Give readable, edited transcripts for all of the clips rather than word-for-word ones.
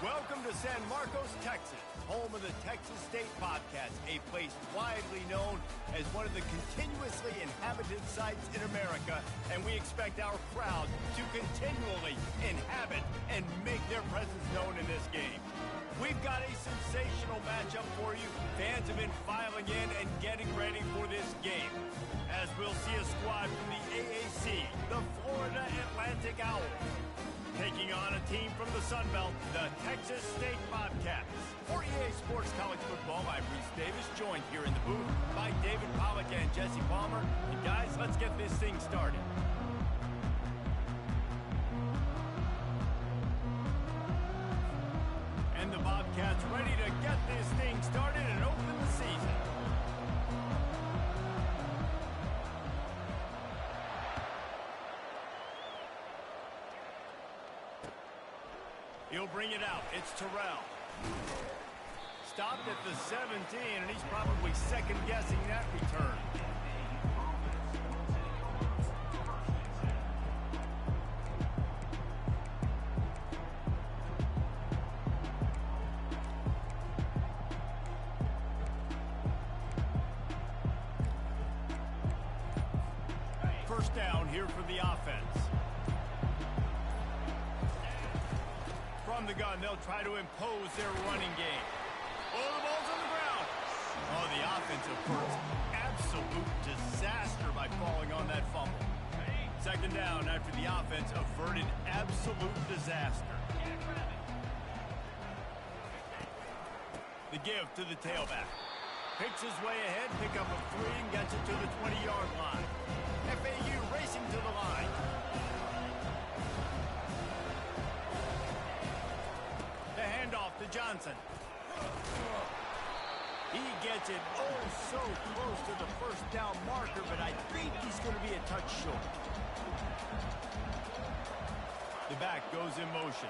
Welcome to San Marcos, Texas, home of the Texas State Bobcats, a place widely known as one of the continuously inhabited sites in America, and we expect our crowd to continually inhabit and make their presence known in this game. We've got a sensational matchup for you. Fans have been filing in and getting ready for this game, as we'll see a squad from the AAC, the Florida Atlantic Owls, taking on a team from the Sun Belt, the Texas State Bobcats. For EA Sports College Football, I'm Reese Davis, joined here in the booth by David Pollack and Jesse Palmer. And guys, let's get this thing started. And the Bobcats ready to get this thing started and open the season. He'll bring it out. It's Terrell. Stopped at the 17, and he's probably second-guessing that return. First down here for the offense. From the gun, they'll try to impose their running game. Oh, the ball's on the ground. Oh, the offensive first. Absolute disaster by falling on that fumble. Second down after the offense averted absolute disaster. The give to the tailback. Picks his way ahead, pick up a 3, and gets it to the 20-yard line. FAU racing to the line. Handoff to Johnson. He gets it so close to the first down marker, but I think he's going to be a touch short. The back goes in motion.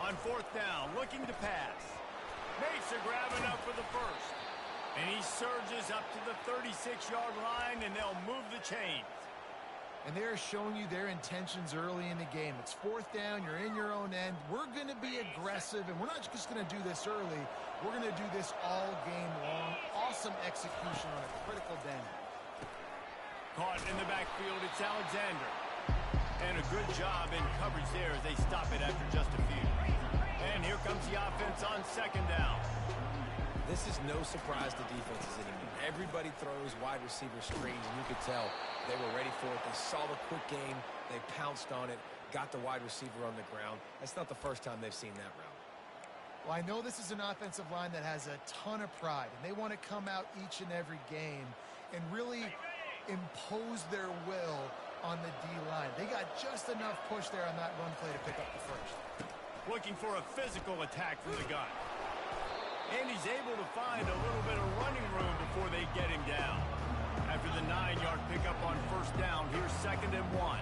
On fourth down, looking to pass. Makes a grab enough for the first. And he surges up to the 36-yard line, and they'll move the chains. And they're showing you their intentions early in the game. It's fourth down. You're in your own end. We're going to be aggressive, and we're not just going to do this early. We're going to do this all game long. Awesome execution on a critical down. Caught in the backfield, it's Alexander. And a good job in coverage there as they stop it after just a few. And here comes the offense on second down. This is no surprise to defenses anymore. Everybody throws wide receiver screens, and you could tell they were ready for it. They saw the quick game. They pounced on it, got the wide receiver on the ground. That's not the first time they've seen that route. Well, I know this is an offensive line that has a ton of pride, and they want to come out each and every game and really impose their will on the D-line. They got just enough push there on that run play to pick up the first. Looking for a physical attack from the gun. And he's able to find a little bit of running room before they get him down. After the 9-yard pickup on first down, here's 2nd and 1.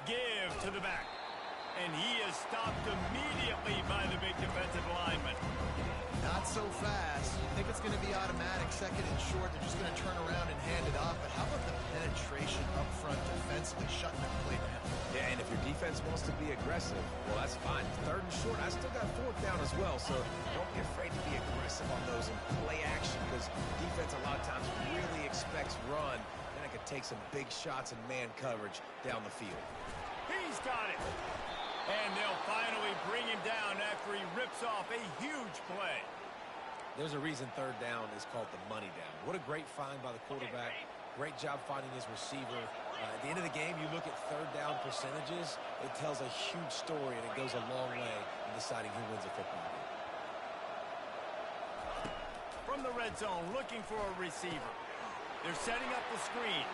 Give to the back. And he is stopped immediately by the big defensive lineman. Not so fast. You think it's going to be automatic, 2nd and short. They're just going to turn around and hand it off. But how about the penetration up front defensively, shutting that play down? Yeah, and if your defense wants to be aggressive, well, that's fine. 3rd and short. I still got 4th down as well, so don't be afraid to be aggressive on those and play action, because defense a lot of times really expects run. Then it could take some big shots and man coverage down the field. He's got it. And they'll finally bring him down after he rips off a huge play. There's a reason 3rd down is called the money down. What a great find by the quarterback. Great job finding his receiver. At the end of the game, you look at 3rd down percentages. It tells a huge story, and it goes a long way in deciding who wins a football game. From the red zone, looking for a receiver. They're setting up the screen.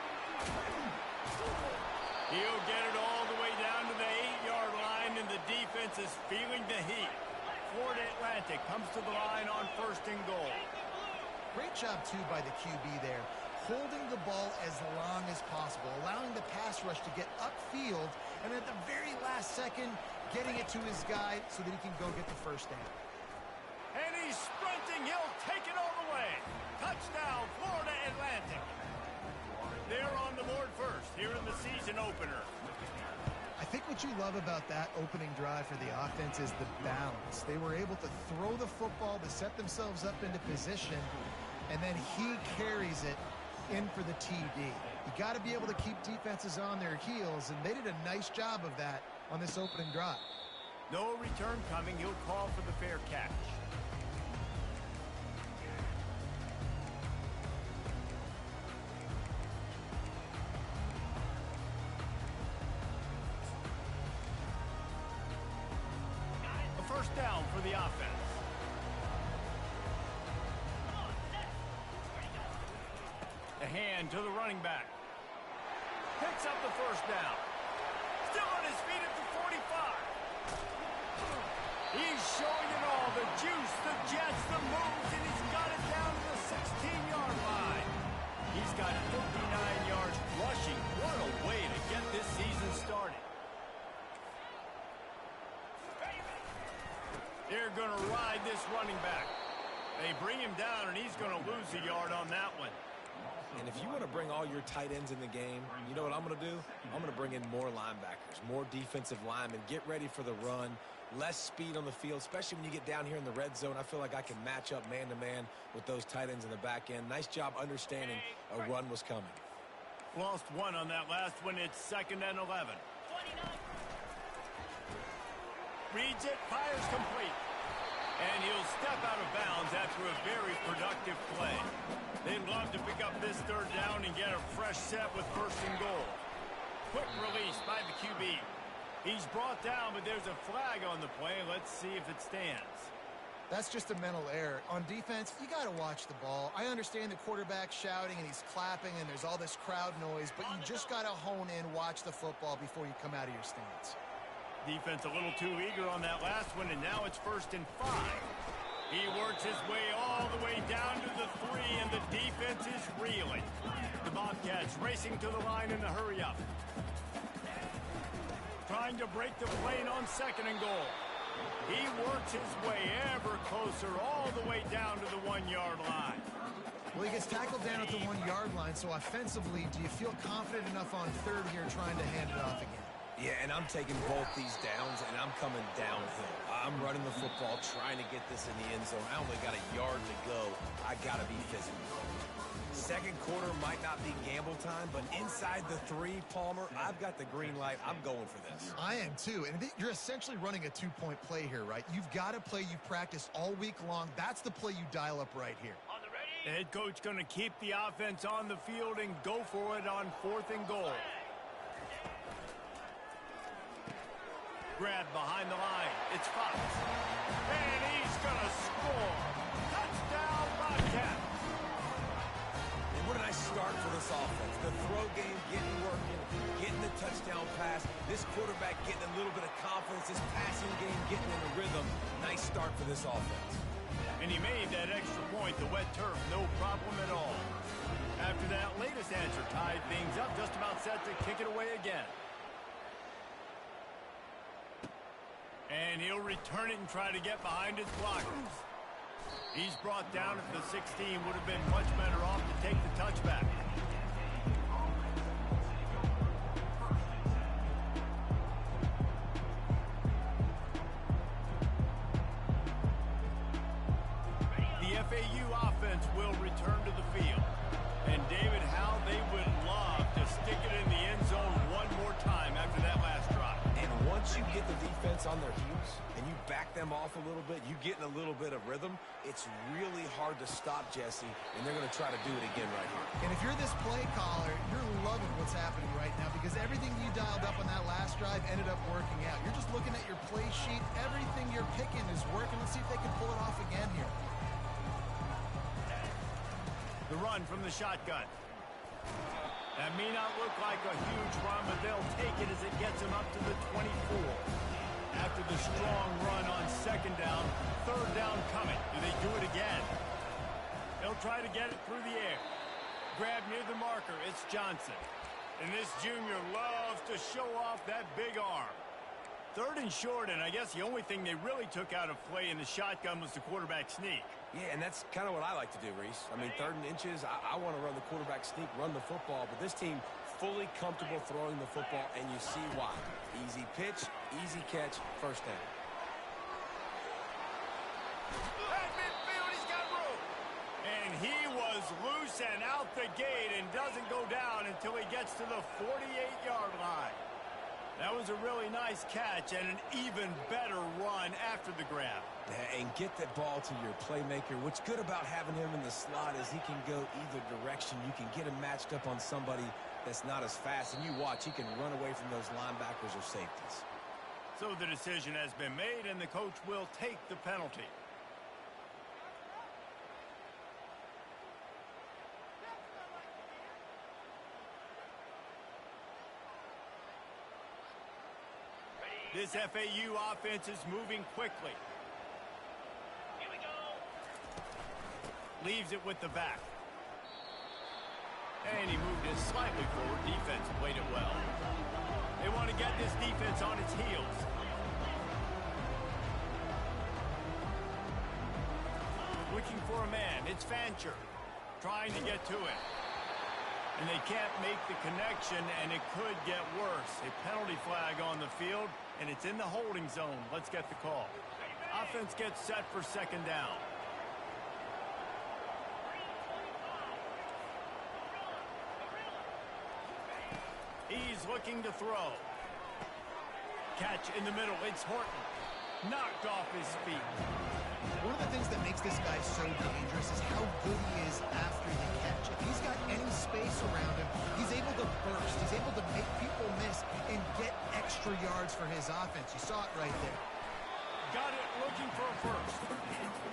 He'll get it all the way down to the 8-yard line, and the defense is feeling the heat. Florida Atlantic comes to the line on 1st and goal. Great job, too, by the QB there. Holding the ball as long as possible, allowing the pass rush to get upfield, and at the very last second, getting it to his guy so that he can go get the first down. And he's sprinting. He'll take it all the way. here in the season opener. I think what you love about that opening drive for the offense is the balance. They were able to throw the football to set themselves up into position, and then he carries it in for the TD. You got to be able to keep defenses on their heels, and they did a nice job of that on this opening drive. No return coming. He'll call for the fair catch. First down for the offense. A hand to the running back. Picks up the first down. Still on his feet at the 45. He's showing it all. The juice, the jets, the moves, and he's got it down to the 16-yard line. He's got 59 yards rushing. What a way to get this season started. They're going to ride this running back. They bring him down, and he's going to lose a yard on that one. And if you want to bring all your tight ends in the game, you know what I'm going to do? I'm going to bring in more linebackers, more defensive linemen, get ready for the run, less speed on the field, especially when you get down here in the red zone. I feel like I can match up man-to-man with those tight ends in the back end. Nice job understanding a run was coming. Lost one on that last one. It's 2nd and 11. Reads it, fires complete. And he'll step out of bounds after a very productive play. They'd love to pick up this 3rd down and get a fresh set with 1st and goal. Quick release by the QB. He's brought down, but there's a flag on the play. Let's see if it stands. That's just a mental error. On defense, you got to watch the ball. I understand the quarterback shouting and he's clapping and there's all this crowd noise, but you just got to hone in, watch the football before you come out of your stance. Defense a little too eager on that last one, and now it's 1st and 5. He works his way all the way down to the 3, and the defense is reeling. The Bobcats racing to the line in a hurry-up. Trying to break the plane on 2nd and goal. He works his way ever closer all the way down to the 1-yard line. Well, he gets tackled down at the 1-yard line, so offensively, do you feel confident enough on 3rd here trying to hand it off again? Yeah, and I'm taking both these downs, and I'm coming downhill. I'm running the football, trying to get this in the end zone. I only got a yard to go. I got to be physical. 2nd quarter might not be gamble time, but inside the 3, Palmer, I've got the green light. I'm going for this. I am too, and you're essentially running a 2-point play here, right? You've got a play you've practiced all week long. That's the play you dial up right here. The head coach going to keep the offense on the field and go for it on 4th and goal. Grab behind the line. It's Fox. And he's going to score. Touchdown, Bobcat. And what a nice start for this offense. The throw game getting working, getting the touchdown pass. This quarterback getting a little bit of confidence. This passing game getting in the rhythm. Nice start for this offense. And he made that extra point. The wet turf, no problem at all. After that latest answer tied things up, just about set to kick it away again. And he'll return it and try to get behind his blockers. He's brought down at the 16. Would have been much better off to take the touchback. The FAU offense will return to the field. And David, how they would love to stick it in the end zone one more time after that last drive. And once you get the defense on their heels and you back them off a little bit, you get in a little bit of rhythm, it's really hard to stop, Jesse, and they're going to try to do it again right here. And if you're this play caller, you're loving what's happening right now because everything you dialed up on that last drive ended up working out. You're just looking at your play sheet. Everything you're picking is working. Let's see if they can pull it off again here. The run from the shotgun. That may not look like a huge run, but they'll take it as it gets them up to the 24. After the strong run on 2nd down, 3rd down coming. Do they do it again? They'll try to get it through the air. Grab near the marker. It's Johnson. And this junior loves to show off that big arm. 3rd and short, and I guess the only thing they really took out of play in the shotgun was the quarterback sneak. Yeah, and that's kind of what I like to do, Reese. I mean, 3rd and inches, I want to run the quarterback sneak, run the football, but this team fully comfortable throwing the football, and you see why. Easy pitch, easy catch, first down. At midfield, he's got room. And he was loose and out the gate and doesn't go down until he gets to the 48-yard line. That was a really nice catch and an even better run after the grab. And get that ball to your playmaker. What's good about having him in the slot is he can go either direction. You can get him matched up on somebody that's not as fast, and you watch, he can run away from those linebackers or safeties. So the decision has been made, and the coach will take the penalty. This FAU offense is moving quickly. Here we go. Leaves it with the back. And he moved it slightly forward. Defense played it well. They want to get this defense on its heels. Looking for a man. It's Fancher trying to get to it. And they can't make the connection, and it could get worse. A penalty flag on the field, and it's in the holding zone. Let's get the call. Offense gets set for 2nd down. He's looking to throw. Catch in the middle. It's Horton. Knocked off his feet. One of the things that makes this guy so dangerous is how good he is after the catch. If he's got any space around him, he's able to burst. He's able to make people miss and get extra yards for his offense. You saw it right there. Got it, looking for a first.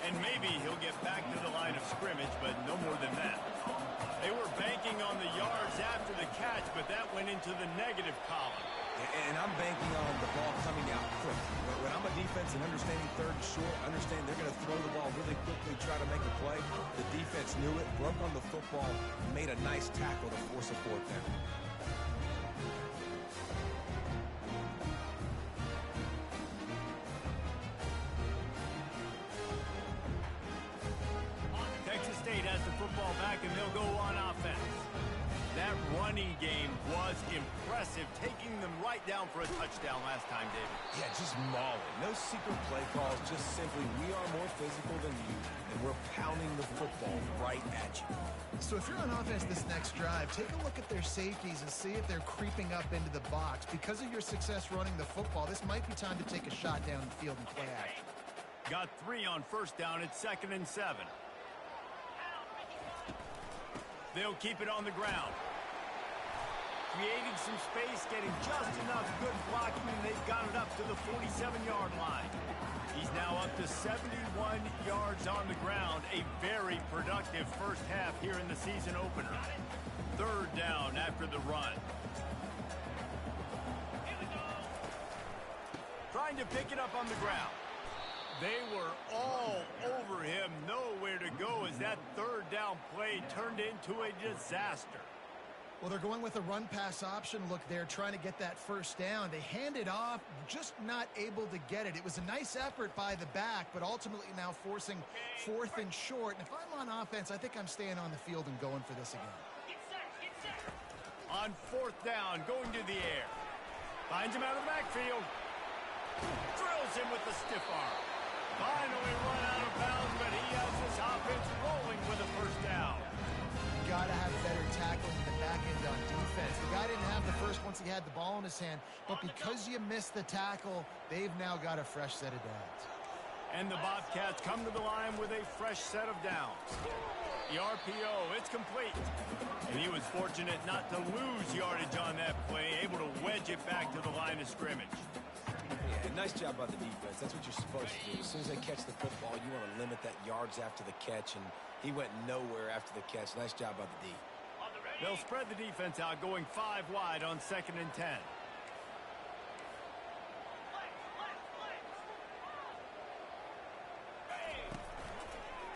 And maybe he'll get back to the line of scrimmage, but no more than that. They were banking on the yards after the catch, but that went into the negative column. And I'm banking on the ball coming out quick. When I'm a defense and understanding 3rd and short, understand they're going to throw the ball really quickly, try to make a play. The defense knew it, broke on the football, made a nice tackle to force a 4th down. Texas State has the football back, and they'll go on offense. That running game was impressive, taking them right down for a touchdown last time, David. Yeah, just mauling. No secret play calls, just simply we are more physical than you, and we're pounding the football right at you. So if you're on offense this next drive, take a look at their safeties and see if they're creeping up into the box. Because of your success running the football, this might be time to take a shot down the field and play action. Got 3 on 1st down. It's 2nd and 7. They'll keep it on the ground. Creating some space, getting just enough good blocking, and they've got it up to the 47-yard line. He's now up to 71 yards on the ground. A very productive first half here in the season opener. 3rd down after the run. Trying to pick it up on the ground. They were all over him. Nowhere to go as that 3rd down play turned into a disaster. Well, they're going with a run-pass option look there, trying to get that 1st down. They hand it off, just not able to get it. It was a nice effort by the back, but ultimately now forcing 4th and short. And if I'm on offense, I think I'm staying on the field and going for this again. On 4th down, going to the air. Finds him out of the backfield. Drills him with the stiff arm. Finally run out of bounds, but he has this offense rolling with a 1st down. Got to have better tackling in the back end on defense. The guy didn't have the first once he had the ball in his hand, but because you missed the tackle, they've now got a fresh set of downs. And the Bobcats come to the line with a fresh set of downs. The RPO, it's complete. And he was fortunate not to lose yardage on that play, able to wedge it back to the line of scrimmage. Yeah, nice job by the defense. That's what you're supposed to do. As soon as they catch the football, you want to limit that yards after the catch, and he went nowhere after the catch. Nice job by the D. They'll spread the defense out, going 5 wide on 2nd and 10.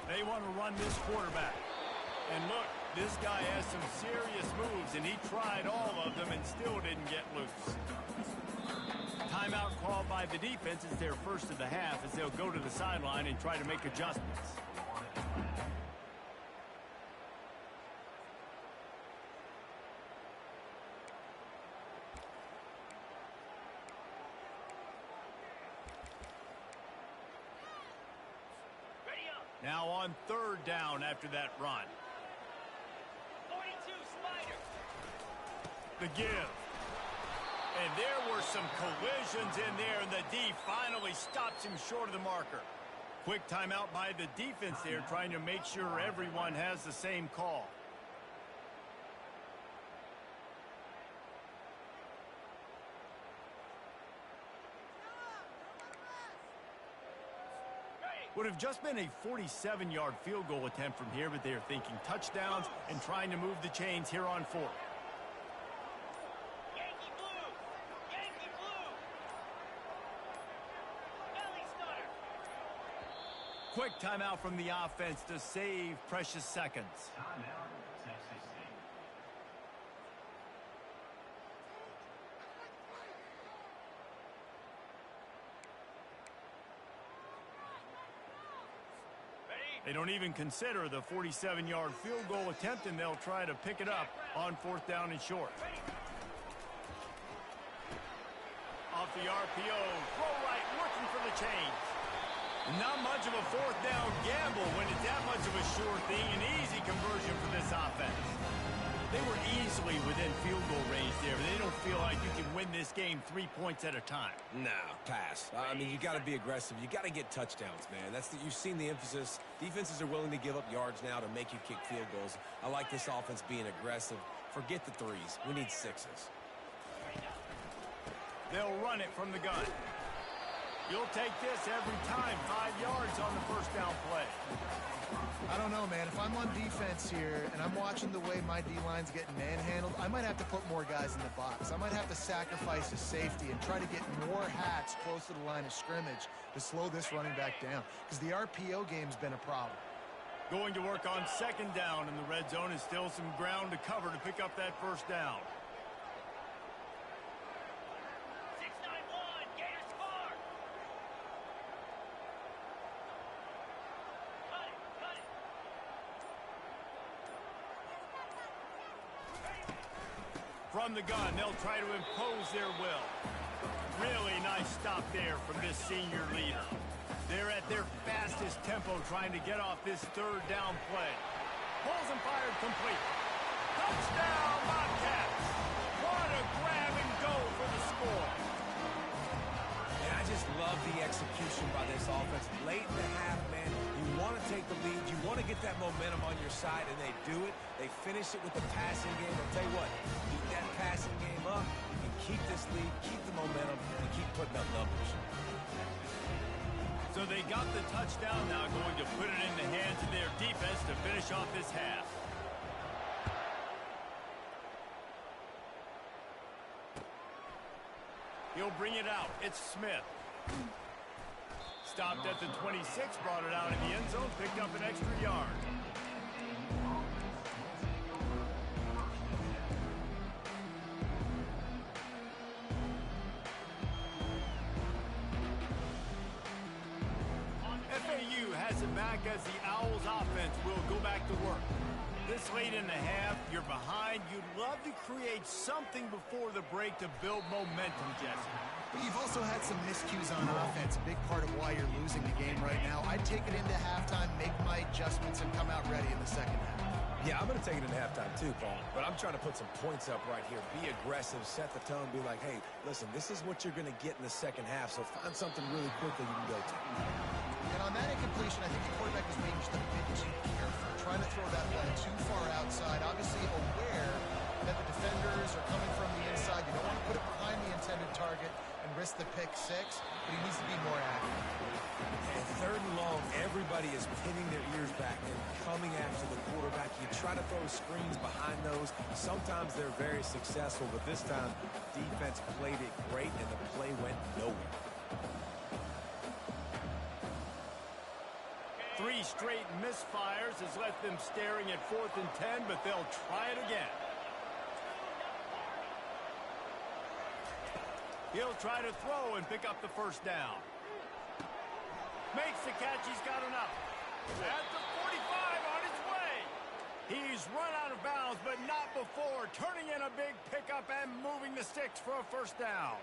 They want to run this quarterback. And look, this guy has some serious moves, and he tried all of them and still didn't get loose. Timeout called by the defense is their first of the half as they'll go to the sideline and try to make adjustments. Now on third down after that run. 42 Spider. The give. And there were some collisions in there, and the D finally stops him short of the marker. Quick timeout by the defense there, trying to make sure everyone has the same call. Would have just been a 47-yard field goal attempt from here, but they're thinking touchdowns and trying to move the chains here on fourth. Yankee blue. Yankee blue. Belly starter. Quick timeout from the offense to save precious seconds. They don't even consider the 47-yard field goal attempt, and they'll try to pick it up on fourth down and short. Off the RPO, throw right, looking for the chains. Not much of a fourth down gamble when it's that much of a sure thing, an easy conversion for this offense. They were easily within field goal range there, but they don't feel like you can win this game 3 points at a time. No, pass. I mean, you got to be aggressive. You got to get touchdowns, man. You've seen the emphasis. Defenses are willing to give up yards now to make you kick field goals. I like this offense being aggressive. Forget the threes. We need sixes. They'll run it from the gun. You'll take this every time. 5 yards on the first down play. I don't know, man. If I'm on defense here and I'm watching the way my D-line's getting manhandled, I might have to put more guys in the box. I might have to sacrifice a safety and try to get more hats close to the line of scrimmage to slow this running back down, because the RPO game's been a problem. Going to work on second down in the red zone, and still some ground to cover to pick up that first down. 6-9-1. Gators score. Cut it. Cut it. From the gun, they'll try to impose their will. Really nice stop there from this senior leader. They're at their fastest tempo trying to get off this third down play. Pulls and fired complete. Touchdown, Bobcats! What a grab and go for the score. And I just love the execution by this offense. Late in the half, man, you want to take the lead. You want to get that momentum on your side, and they do it. They finish it with the passing game. I'll tell you what, keep that passing game up. You can keep this lead, keep the momentum, and keep putting up numbers. So they got the touchdown, now going to put it in the hands of their defense to finish off this half. He'll bring it out. It's Smith. Stopped at the 26, brought it out in the end zone, picked up an extra yard. FAU has it back as the Owls offense will go back to work. This late in the half, you're behind. You'd love to create something before the break to build momentum, Jesse. But you've also had some miscues on offense, a big part of why you're losing the game right now. I'd take it into halftime, make my adjustments, and come out ready in the second half. Yeah, I'm going to take it in halftime too, Paul. But I'm trying to put some points up right here. Be aggressive, set the tone, be like, hey, listen, this is what you're going to get in the second half, so find something really quickly you can go to. And on that incompletion, I think the quarterback was being just a bit too careful, trying to throw that ball too far outside, obviously aware that the defenders are coming from the inside. You don't want to put it behind the intended target and risk the pick six, but he needs to be more accurate. And third and long, everybody is pinning their ears back and coming after the quarterback. You try to throw screens behind those. Sometimes they're very successful, but this time, defense played it great, and the play went nowhere. 3 straight misfires has left them staring at 4th and 10, but they'll try it again. He'll try to throw and pick up the first down. Makes the catch. He's got enough. At the 45 on his way. He's run out of bounds, but not before. Turning in a big pickup and moving the sticks for a first down.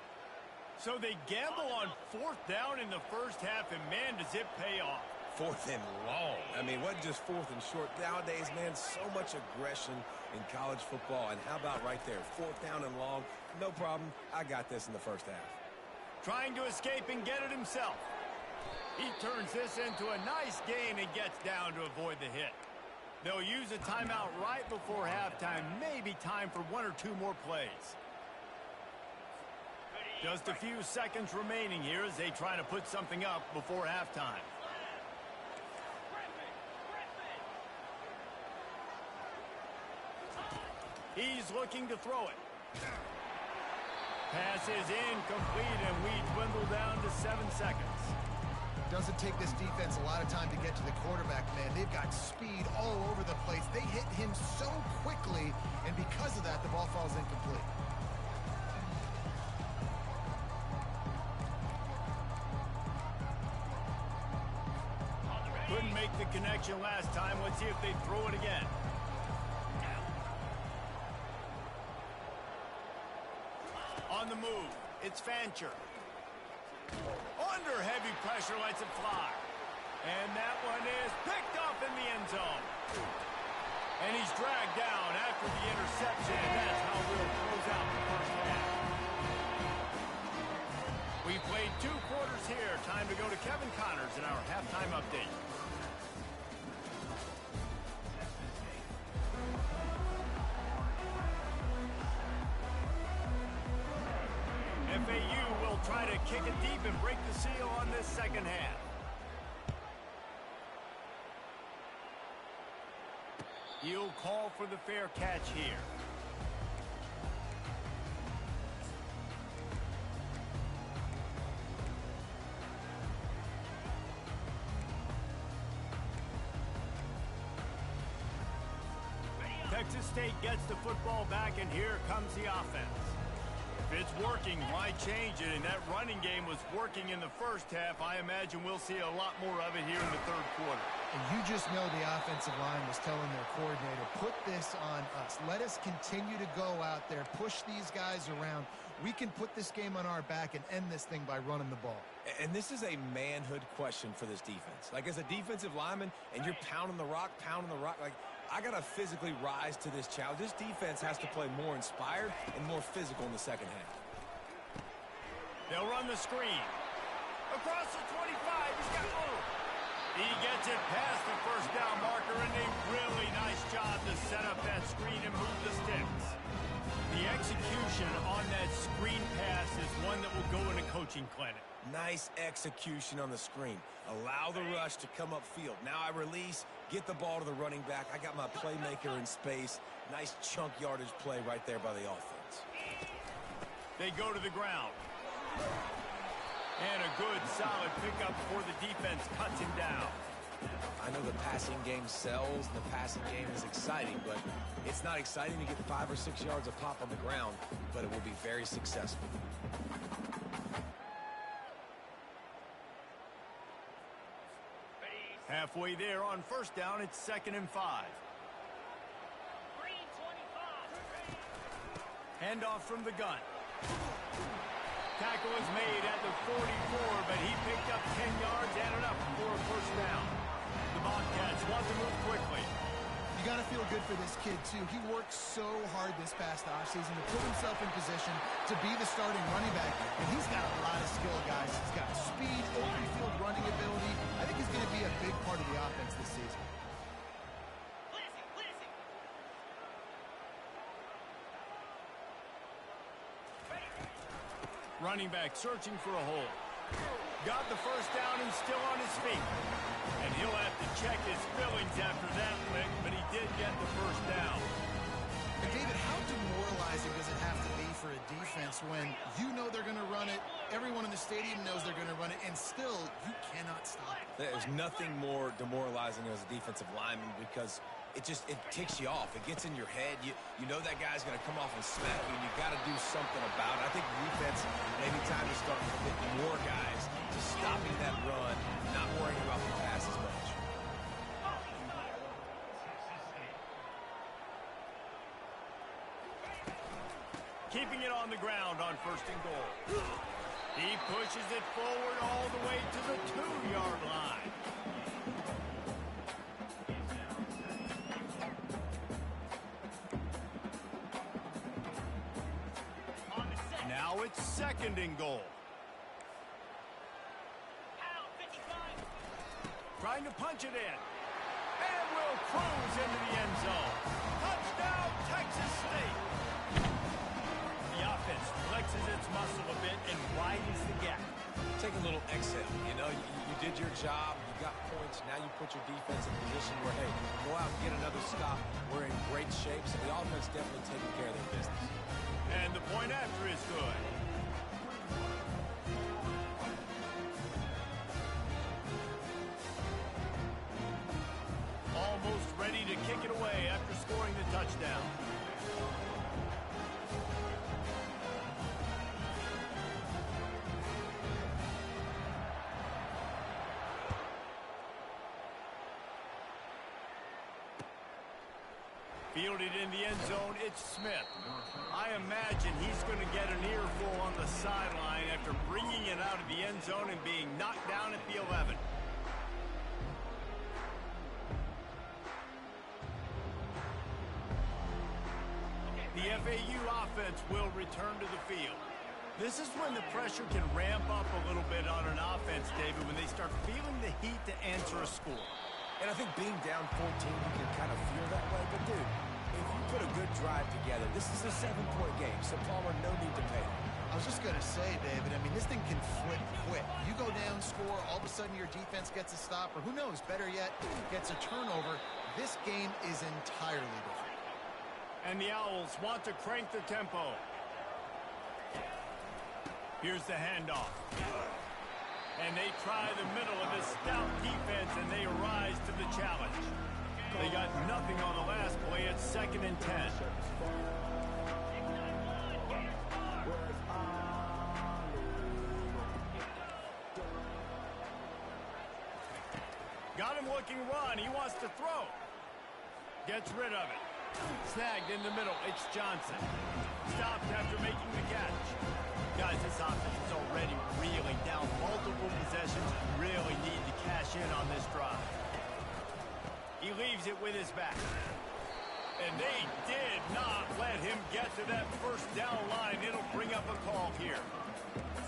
So they gamble on fourth down in the first half, and man, does it pay off. Fourth and long. I mean, what just fourth and short? Nowadays, man, so much aggression in college football. And how about right there? Fourth down and long. No problem. I got this in the first half. Trying to escape and get it himself. He turns this into a nice gain and gets down to avoid the hit. They'll use a timeout right before halftime. Maybe time for one or two more plays. Just a few seconds remaining here as they try to put something up before halftime. He's looking to throw it. Pass is incomplete, and we dwindle down to 7 seconds. Doesn't take this defense a lot of time to get to the quarterback, man. They've got speed all over the place. They hit him so quickly, and because of that, the ball falls incomplete. Couldn't make the connection last time. Let's see if they throw it again. On the move, it's Fancher. Under heavy pressure, lets it fly. And that one is picked up in the end zone. And he's dragged down after the interception, and that's how we'll close out the first half. We played 2 quarters here. Time to go to Kevin Connors in our halftime update. FAU will try to kick it deep and break the seal on this second half. He'll call for the fair catch here. Texas State gets the football back, and here comes the offense. If it's working, why change it? And that running game was working in the first half. I imagine we'll see a lot more of it here in the third quarter. And you just know the offensive line was telling their coordinator, put this on us. Let us continue to go out there, push these guys around. We can put this game on our back and end this thing by running the ball. And this is a manhood question for this defense. Like, as a defensive lineman, and you're pounding the rock, like, I got to physically rise to this challenge. This defense has to play more inspired and more physical in the second half. They'll run the screen. Across the 25, he's got room. He gets it past the first down marker, and a really nice job to set up that screen and move the sticks. The execution on that screen pass is one that will go in a coaching clinic. Nice execution on the screen. Allow the rush to come upfield. Now I release, get the ball to the running back. I got my playmaker in space. Nice chunk yardage play right there by the offense. They go to the ground. And a good, solid pickup before the defense cuts him down. I know the passing game sells, and the passing game is exciting, but it's not exciting to get 5 or 6 yards of pop on the ground, but it will be very successful. Halfway there on first down, it's 2nd and 5. Green 25. Handoff from the gun. Tackle is made at the 44, but he picked up 10 yards and enough for a first down. The Bobcats want to move quickly. You got to feel good for this kid, too. He worked so hard this past offseason to put himself in position to be the starting running back, and he's got a lot of skill, guys. He's got speed, open field running ability. I think he's going to be a big part of the offense this season. Running back searching for a hole. Got the first down and still on his feet. And he'll have to check his feelings after that lick, but he did get the first down. And David, how demoralizing does it have to be for a defense when you know they're going to run it, everyone in the stadium knows they're going to run it, and still you cannot stop it? There's nothing more demoralizing as a defensive lineman because it ticks you off. It gets in your head. You know that guy's going to come off and smack you, and you got to do something about it. I think the defense, maybe time to start to commit more guys to stopping that run, not worrying about the pass as much. Keeping it on the ground on 1st and goal. He pushes it forward all the way to the 2-yard line. Now it's 2nd and goal. Trying to punch it in. And will cruise into the end zone. Touchdown, Texas State. The offense flexes its muscle a bit and widens the gap. Take a little exhale. You know, you did your job. You got points. Now you put your defense in a position where, hey, go out and get another stop. We're in great shape, so the offense definitely taking care of their business. And the point after is good. Almost ready to kick it away after scoring the touchdown. Fielded in the end zone, it's Smith. I imagine he's going to get an earful on the sideline after bringing it out of the end zone and being knocked down at the 11. The FAU offense will return to the field. This is when the pressure can ramp up a little bit on an offense, David, when they start feeling the heat to answer a score. And I think being down 14, you can kind of feel that way. But, dude, if you put a good drive together, this is a 7-point game, so Palmer, no need to pay. I was just going to say, David, I mean, this thing can flip quick. You go down, score, all of a sudden your defense gets a stop, or who knows, better yet, gets a turnover. This game is entirely different. And the Owls want to crank the tempo. Here's the handoff. And they try the middle of this stout defense, and they rise to the challenge. They got nothing on the last play. It's 2nd and 10. Got him looking run. He wants to throw. Gets rid of it. Snagged in the middle. It's Johnson. Stopped after making the catch. Guys, this offense is already reeling down multiple possessions and really need to cash in on this drive. He leaves it with his back. And they did not let him get to that 1st down line. It'll bring up a call here.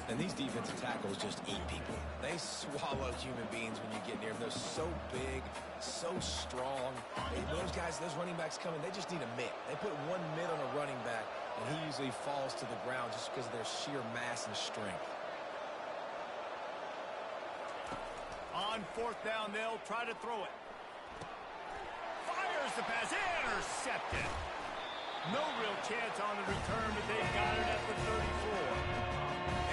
And these defensive tackles just eat people. They swallow human beings when you get near them. They're so big, so strong. Those guys, those running backs coming, they just need a mitt. They put one mitt on a running back, and he usually falls to the ground just because of their sheer mass and strength. On 4th down, they'll try to throw it. Fires the pass, intercepted. No real chance on the return, but they got it at the 34.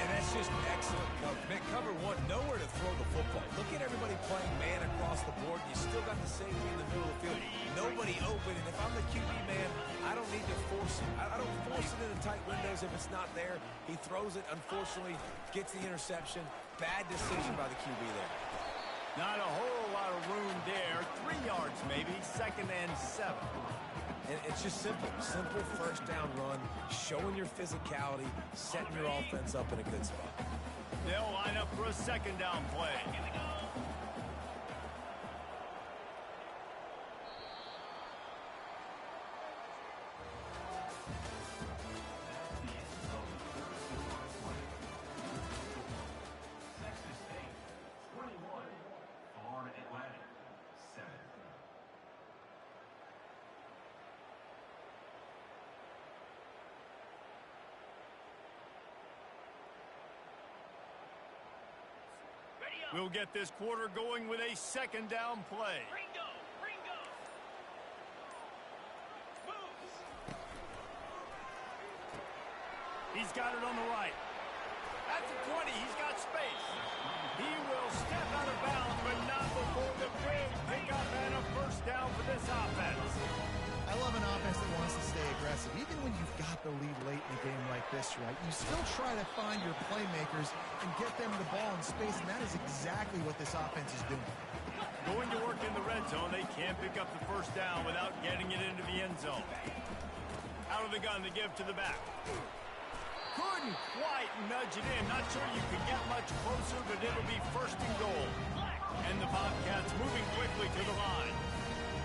And that's just excellent coverage. Man, cover one, nowhere to throw the football. Look at everybody playing man across the board. You still got the safety in the middle of the field. Nobody open, and if I'm the QB man, I don't need to force it. I don't force it into tight windows if it's not there. He throws it, unfortunately, gets the interception. Bad decision by the QB there. Not a whole lot of room there. 3 yards maybe, 2nd and 7. And it's just simple. Simple 1st down run, showing your physicality, setting your offense up in a good spot. They'll line up for a 2nd down play. We'll get this quarter going with a 2nd down play. Ringo. Moves. He's got it on the right. At the 20, he's got space. He will step out of bounds, but not before the big pickup and a first down for this offense. I love an offense that wants to stay aggressive. Even when you've got the lead late in a game like this, right, you still try to find your playmakers and get them the ball in space, and that is exactly what this offense is doing. Going to work in the red zone, they can't pick up the first down without getting it into the end zone. Out of the gun to give to the back. Couldn't quite nudge it in. Not sure you could get much closer, but it'll be first and goal. And the Bobcats moving quickly to the line.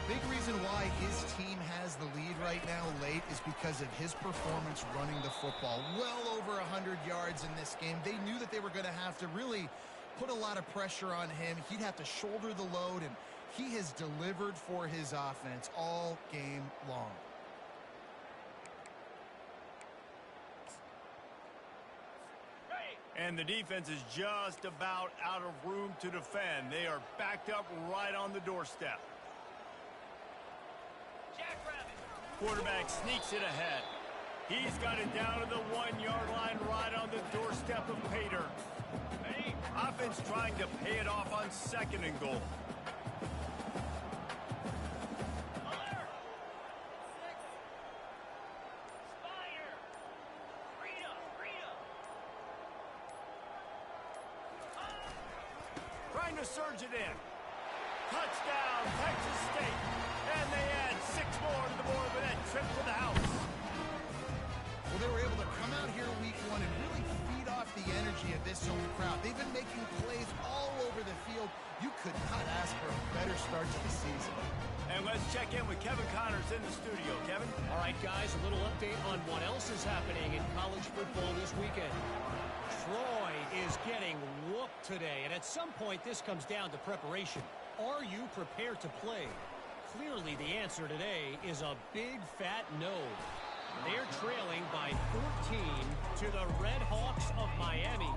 Big reason why his team has the lead right now late is because of his performance running the football. Well over 100 yards in this game. They knew that they were going to have to really put a lot of pressure on him. He'd have to shoulder the load, and he has delivered for his offense all game long. And the defense is just about out of room to defend. They are backed up right on the doorstep. Quarterback sneaks it ahead. He's got it down to the 1-yard line right on the doorstep of Pater. Offense trying to pay it off on second and goal. Trying to surge it in. Touchdown, Texas State. And they add 6 more to the board with that trip to the house. Well, they were able to come out here week 1 and really feed off the energy of this home crowd. They've been making plays all over the field. You could not ask for a better start to the season. And let's check in with Kevin Connors in the studio. Kevin? All right, guys, a little update on what else is happening in college football this weekend. Troy is getting whooped today, and at some point this comes down to preparation. Are you prepared to play? Clearly the answer today is a big fat no. They're trailing by 14 to the Red Hawks of Miami.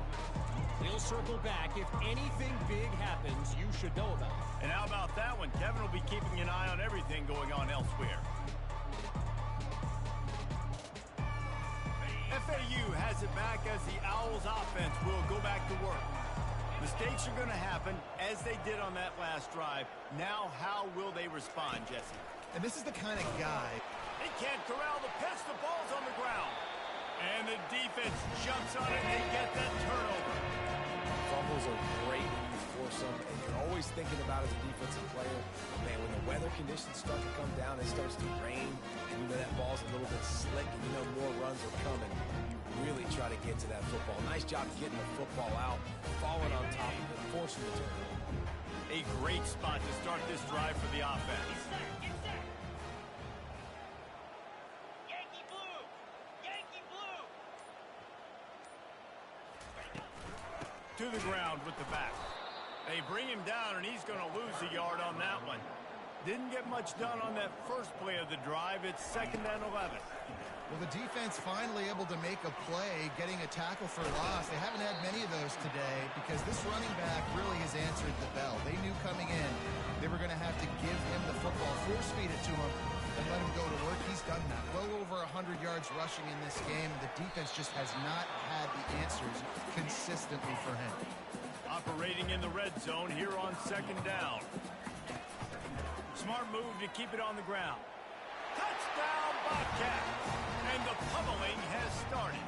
We'll circle back if anything big happens you should know about. And how about that one? Kevin will be keeping an eye on everything going on elsewhere. FAU has it back as the Owls offense will go back to work. Mistakes are going to happen as they did on that last drive. Now how will they respond, Jesse? And this is the kind of guy. They can't corral the pitch. The ball's on the ground. And the defense jumps on it. They get that turnover. Fumbles are great when you force them, and you're always thinking about as a defensive player, man, when the weather conditions start to come down, it starts to rain, and you know that ball's a little bit slick, and you know more runs are coming. You really try to get to that football. Nice job getting the football out, falling on top of it, forcing the turnover. A great spot to start this drive for the offense. Yankee blue! Yankee blue! To the ground with the back. They bring him down, and he's going to lose a yard on that one. Didn't get much done on that first play of the drive. It's 2nd and 11. Well, the defense finally able to make a play, getting a tackle for loss. They haven't had many of those today because this running back really has answered the bell. They knew coming in they were going to have to give him the football, force feed it to him, and let him go to work. He's done that. Well over 100 yards rushing in this game. The defense just has not had the answers consistently for him. Operating in the red zone here on 2nd down. Smart move to keep it on the ground. Touchdown, Bobcats! And the pummeling has started.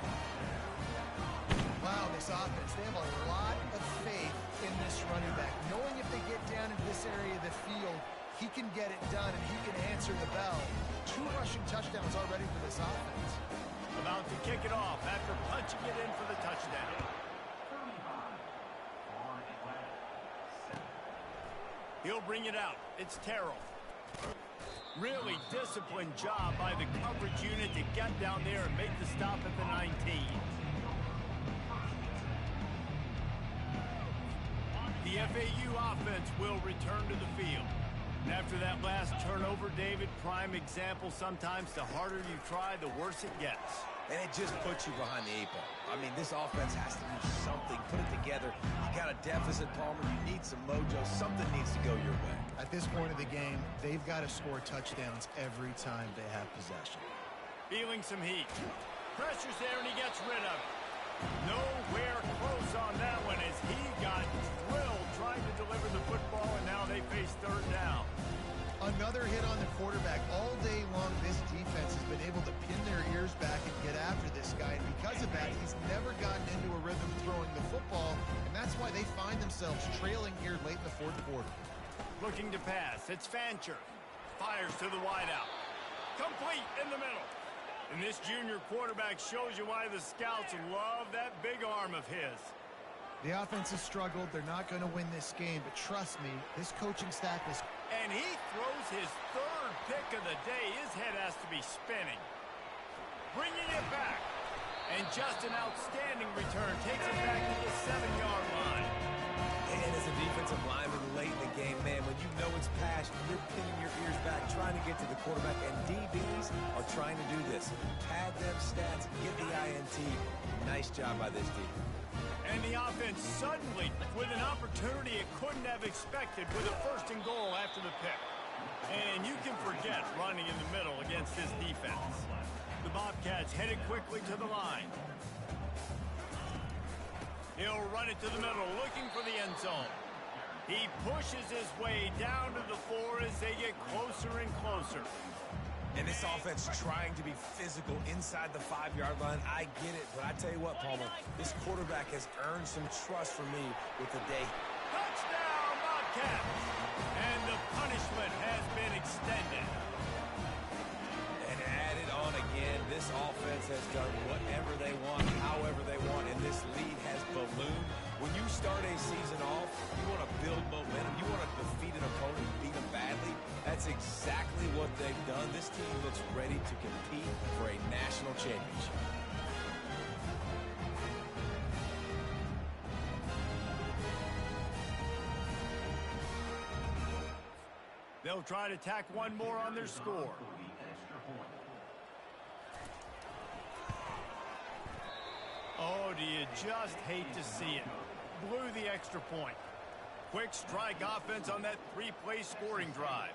Wow, this offense, they have a lot of faith in this running back. Knowing if they get down into this area of the field, he can get it done and he can answer the bell. 2 rushing touchdowns already for this offense. About to kick it off after punching it in for the touchdown. He'll bring it out. It's Terrell. Really disciplined job by the coverage unit to get down there and make the stop at the 19. The FAU offense will return to the field. And after that last turnover, David, prime example, sometimes the harder you try, the worse it gets. And it just puts you behind the 8 ball. I mean, this offense has to do something, put it together. You got a deficit, Palmer. You need some mojo. Something needs to go your way. At this point of the game, they've got to score touchdowns every time they have possession. Feeling some heat. Pressure's there, and he gets rid of it. Nowhere close on that one as he got drilled trying to deliver the football, and now they face third down. Another hit on the quarterback. All day long, this defense has been able to pin their ears back and get after this guy. And because of that, he's never gotten into a rhythm throwing the football. And that's why they find themselves trailing here late in the fourth quarter. Looking to pass. It's Fancher. Fires to the wideout. Complete in the middle. And this junior quarterback shows you why the scouts love that big arm of his. The offense has struggled. They're not going to win this game. But trust me, this coaching staff is... And he throws his third pick of the day. His head has to be spinning. Bringing it back. And just an outstanding return. Takes it back to the 7-yard line. And as a defensive lineman late in the game, man, when you know it's passed, you're pinning your ears back, trying to get to the quarterback. And DBs are trying to do this. Pad them stats, get the INT. Nice job by this team. And the offense suddenly, with an opportunity it couldn't have expected, with a first and goal after the pick. And you can forget running in the middle against this defense. The Bobcats headed quickly to the line. He'll run it to the middle, looking for the end zone. He pushes his way down to the 4 as they get closer and closer. And this offense trying to be physical inside the 5-yard line. I get it, but I tell you what, Palmer, this quarterback has earned some trust from me with the day. Touchdown, Bobcats! And the punishment has been extended. And added on again, this offense has done whatever they want, however they want, and this lead has ballooned. When you start a season off, you want to build momentum. You want to defeat an opponent, beat them badly. That's exactly what they've done. This team looks ready to compete for a national championship. They'll try to tack one more on their score. Oh, do you just hate to see it? Blew the extra point. Quick strike offense on that 3-play scoring drive.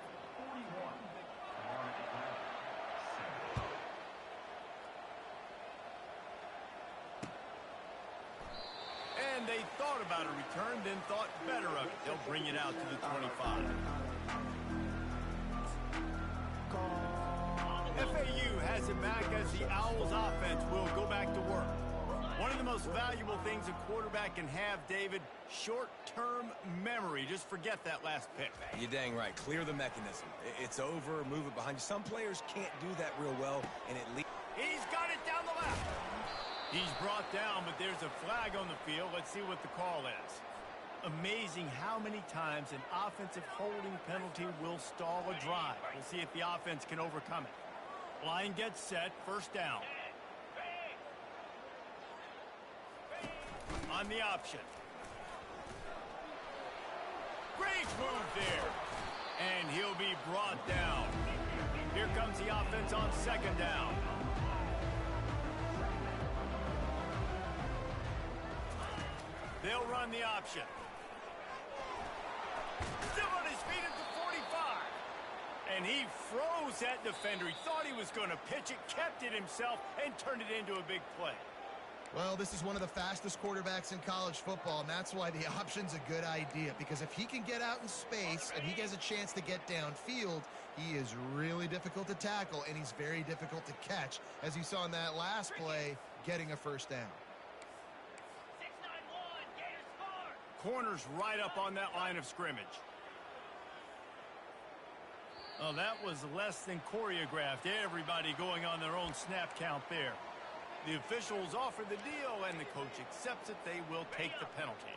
And they thought about a return, then thought better of it. They'll bring it out to the 25. FAU has it back as the Owls offense will go back to work. One of the most valuable things a quarterback can have, David, short-term memory. Just forget that last pick. You're dang right. Clear the mechanism. It's over. Move it behind you. Some players can't do that real well, and it leads. He's got it down the left. He's brought down, but there's a flag on the field. Let's see what the call is. Amazing how many times an offensive holding penalty will stall a drive. We'll see if the offense can overcome it. Line gets set. First down. On the option. Great move there. And he'll be brought down. Here comes the offense on second down. They'll run the option. Still on his feet at the 45. And he froze that defender. He thought he was going to pitch it, kept it himself, and turned it into a big play. Well, this is one of the fastest quarterbacks in college football, and that's why the option's a good idea. Because if he can get out in space and he has a chance to get downfield, he is really difficult to tackle, and he's very difficult to catch, as you saw in that last play, getting a first down. 6-9-1, Gators score. Corner's right up on that line of scrimmage. Oh, that was less than choreographed. Everybody going on their own snap count there. The officials offer the deal, and the coach accepts it. They will take the penalty.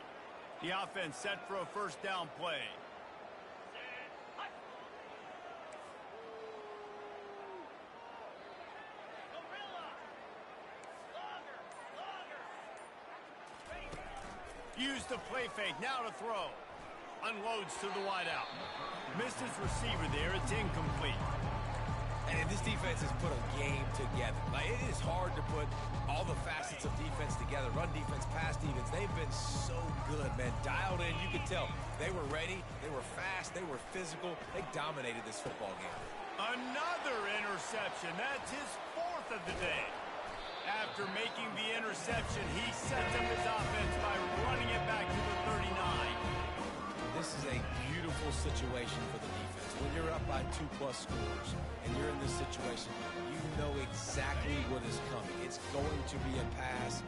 The offense set for a first down play. Use the play fake. Now to throw. Unloads to the wideout. Missed his receiver there. It's incomplete. And this defense has put a game together. Like, it is hard to put all the facets of defense together. Run defense, pass defense. They've been so good, man. Dialed in, you could tell. They were ready. They were fast. They were physical. They dominated this football game. Another interception. That's his fourth of the day. After After making the interception, he sets up his offense by running it back to the 39. This is a beautiful situation for the defense. When you're up by 2+ scores and you're in this situation, you know exactly what is coming. It's going to be a pass.